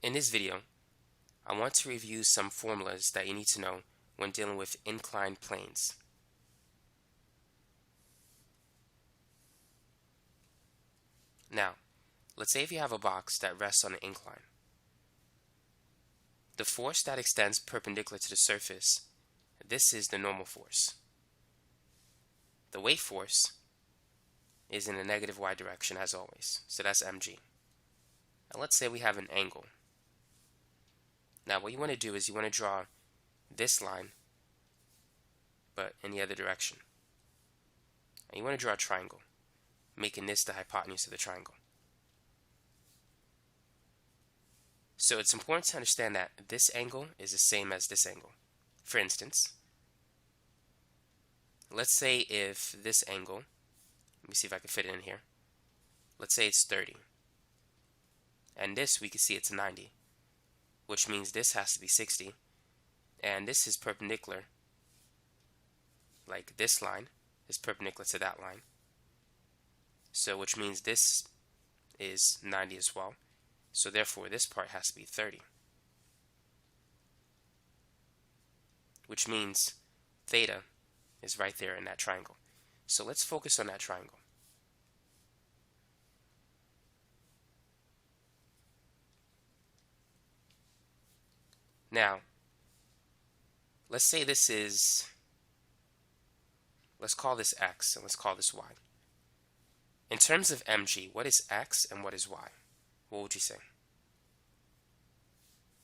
In this video, I want to review some formulas that you need to know when dealing with inclined planes. Now, let's say if you have a box that rests on an incline. The force that extends perpendicular to the surface, this is the normal force. The weight force is in the negative y direction as always, so that's mg. And let's say we have an angle. Now what you want to do is you want to draw this line, but in the other direction. And you want to draw a triangle, making this the hypotenuse of the triangle. So it's important to understand that this angle is the same as this angle. For instance, let's say if this angle, let me see if I can fit it in here. Let's say it's 30. And this we can see it's 90, which means this has to be 60. And this is perpendicular, like this line is perpendicular to that line. So which means this is 90 as well. So therefore this part has to be 30. Which means theta is right there in that triangle. So let's focus on that triangle. Now, let's say this is, let's call this x and let's call this y. In terms of mg, what is x and what is y? What would you say?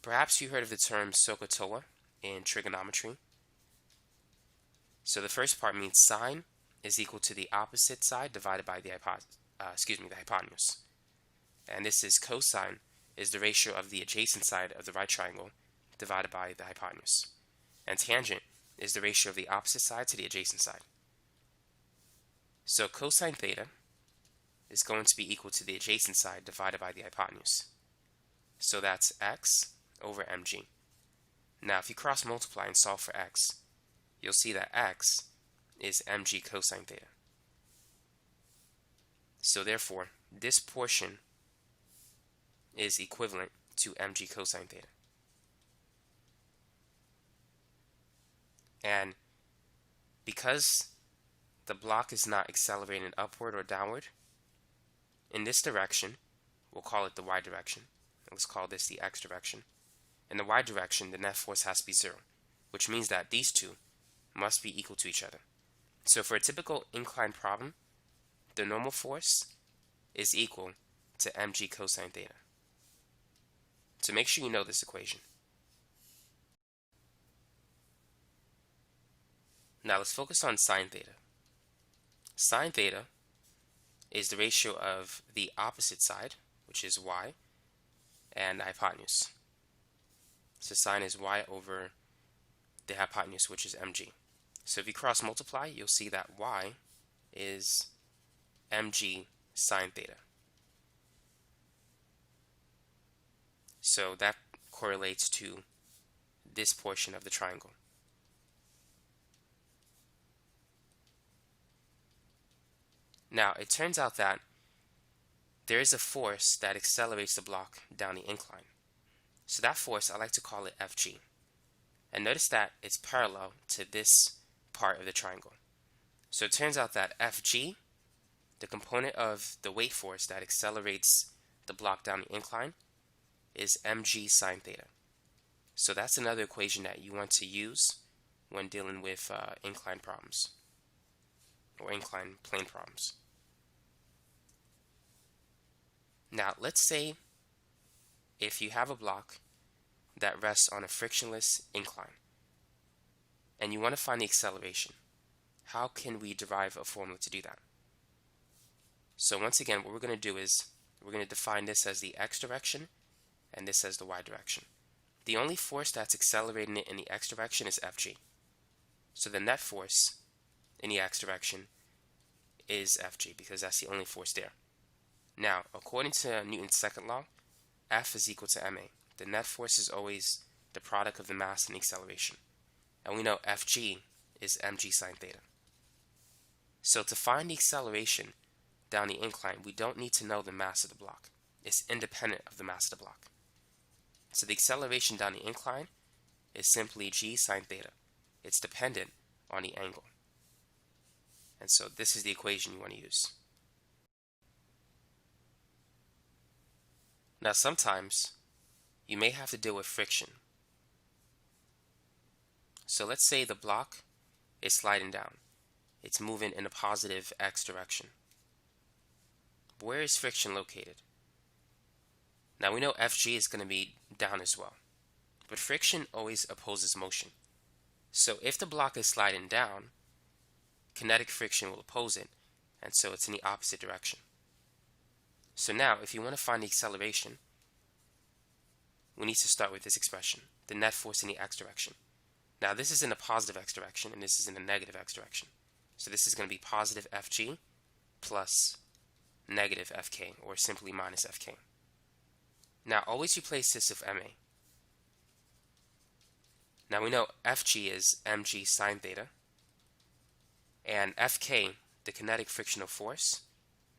Perhaps you heard of the term SOHCAHTOA in trigonometry. So the first part means sine is equal to the opposite side divided by the hypotenuse. And this is cosine is the ratio of the adjacent side of the right triangle divided by the hypotenuse. And tangent is the ratio of the opposite side to the adjacent side. So cosine theta is going to be equal to the adjacent side divided by the hypotenuse. So that's x over mg. Now if you cross multiply and solve for x, you'll see that x is mg cosine theta. So therefore, this portion is equivalent to mg cosine theta. And because the block is not accelerating upward or downward, in this direction, we'll call it the y direction. Let's call this the x direction. In the y direction, the net force has to be 0, which means that these two must be equal to each other. So for a typical incline problem, the normal force is equal to mg cosine theta. So make sure you know this equation. Now let's focus on sine theta. Sine theta is the ratio of the opposite side, which is y, and the hypotenuse. So sine is y over the hypotenuse, which is mg. So if you cross multiply, you'll see that y is mg sine theta. So that correlates to this portion of the triangle. Now, it turns out that there is a force that accelerates the block down the incline. So that force, I like to call it Fg. And notice that it's parallel to this part of the triangle. So it turns out that Fg, the component of the weight force that accelerates the block down the incline, is mg sine theta. So that's another equation that you want to use when dealing with incline problems or incline plane problems. Now let's say if you have a block that rests on a frictionless incline and you want to find the acceleration, how can we derive a formula to do that? So once again, what we're going to do is we're going to define this as the x direction and this as the y direction. The only force that's accelerating it in the x direction is Fg. So the net force in the x direction is Fg because that's the only force there. Now, according to Newton's second law, F is equal to ma. The net force is always the product of the mass and the acceleration. And we know Fg is mg sine theta. So to find the acceleration down the incline, we don't need to know the mass of the block. It's independent of the mass of the block. So the acceleration down the incline is simply g sine theta. It's dependent on the angle. And so this is the equation you want to use. Now sometimes you may have to deal with friction. So let's say the block is sliding down. It's moving in a positive x direction. Where is friction located? Now we know Fg is going to be down as well. But friction always opposes motion. So if the block is sliding down, kinetic friction will oppose it, and so it's in the opposite direction. So now if you want to find the acceleration, we need to start with this expression, the net force in the x direction. Now this is in the positive x direction and this is in the negative x direction. So this is going to be positive Fg plus negative Fk, or simply minus Fk. Now always replace this with ma. Now we know Fg is mg sine theta, and Fk, the kinetic frictional force,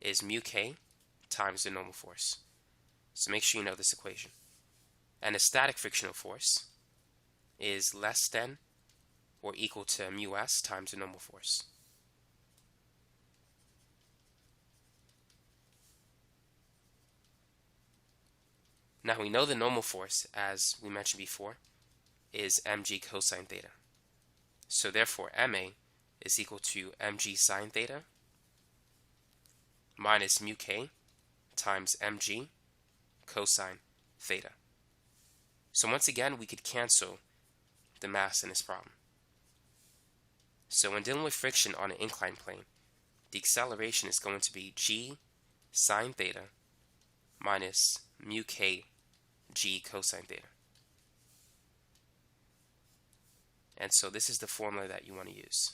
is mu k times the normal force. So make sure you know this equation. And the static frictional force is less than or equal to mu s times the normal force. Now we know the normal force, as we mentioned before, is mg cosine theta. So therefore ma is equal to mg sine theta minus mu k times mg cosine theta. So once again, we could cancel the mass in this problem. So when dealing with friction on an inclined plane, the acceleration is going to be g sine theta minus mu k g cosine theta. And so this is the formula that you want to use.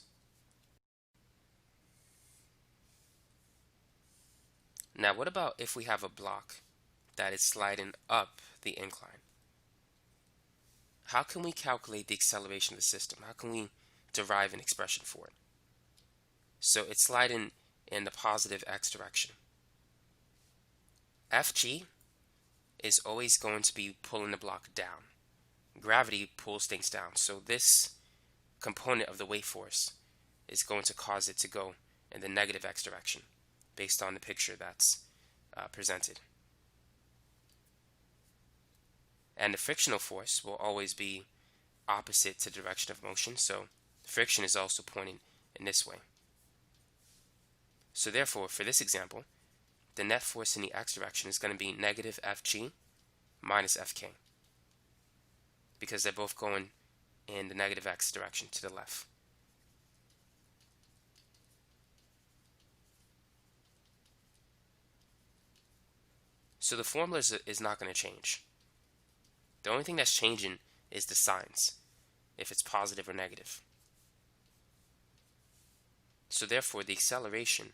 Now what about if we have a block that is sliding up the incline? How can we calculate the acceleration of the system? How can we derive an expression for it? So it's sliding in the positive x direction. Fg is always going to be pulling the block down. Gravity pulls things down. So this component of the weight force is going to cause it to go in the negative x direction based on the picture that's presented. And the frictional force will always be opposite to the direction of motion, so friction is also pointing in this way. So therefore, for this example, the net force in the x direction is going to be negative Fg minus Fk, because they're both going in the negative x direction to the left. So the formula is not going to change. The only thing that's changing is the signs, if it's positive or negative. So therefore, the acceleration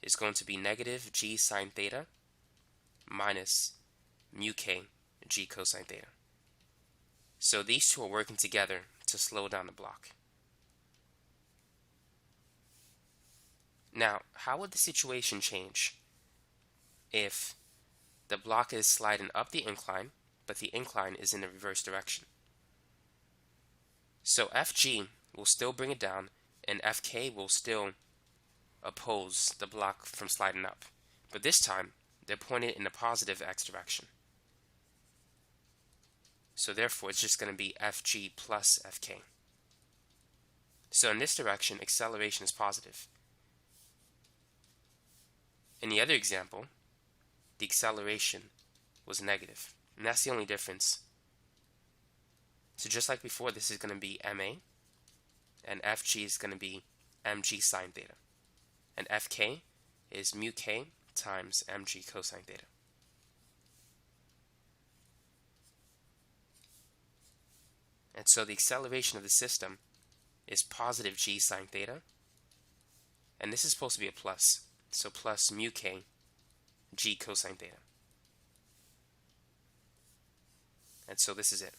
is going to be negative g sine theta minus mu k g cosine theta. So these two are working together to slow down the block. Now, how would the situation change if the block is sliding up the incline, but the incline is in the reverse direction? So Fg will still bring it down, and Fk will still oppose the block from sliding up. But this time, they're pointed in the positive x direction. So therefore, it's just going to be Fg plus Fk. So in this direction, acceleration is positive. In the other example, the acceleration was negative. And that's the only difference. So just like before, this is going to be ma, and Fg is going to be mg sine theta. And Fk is mu k times mg cosine theta. And so the acceleration of the system is positive g sine theta. And this is supposed to be a plus. So plus mu k g cosine theta. And so this is it.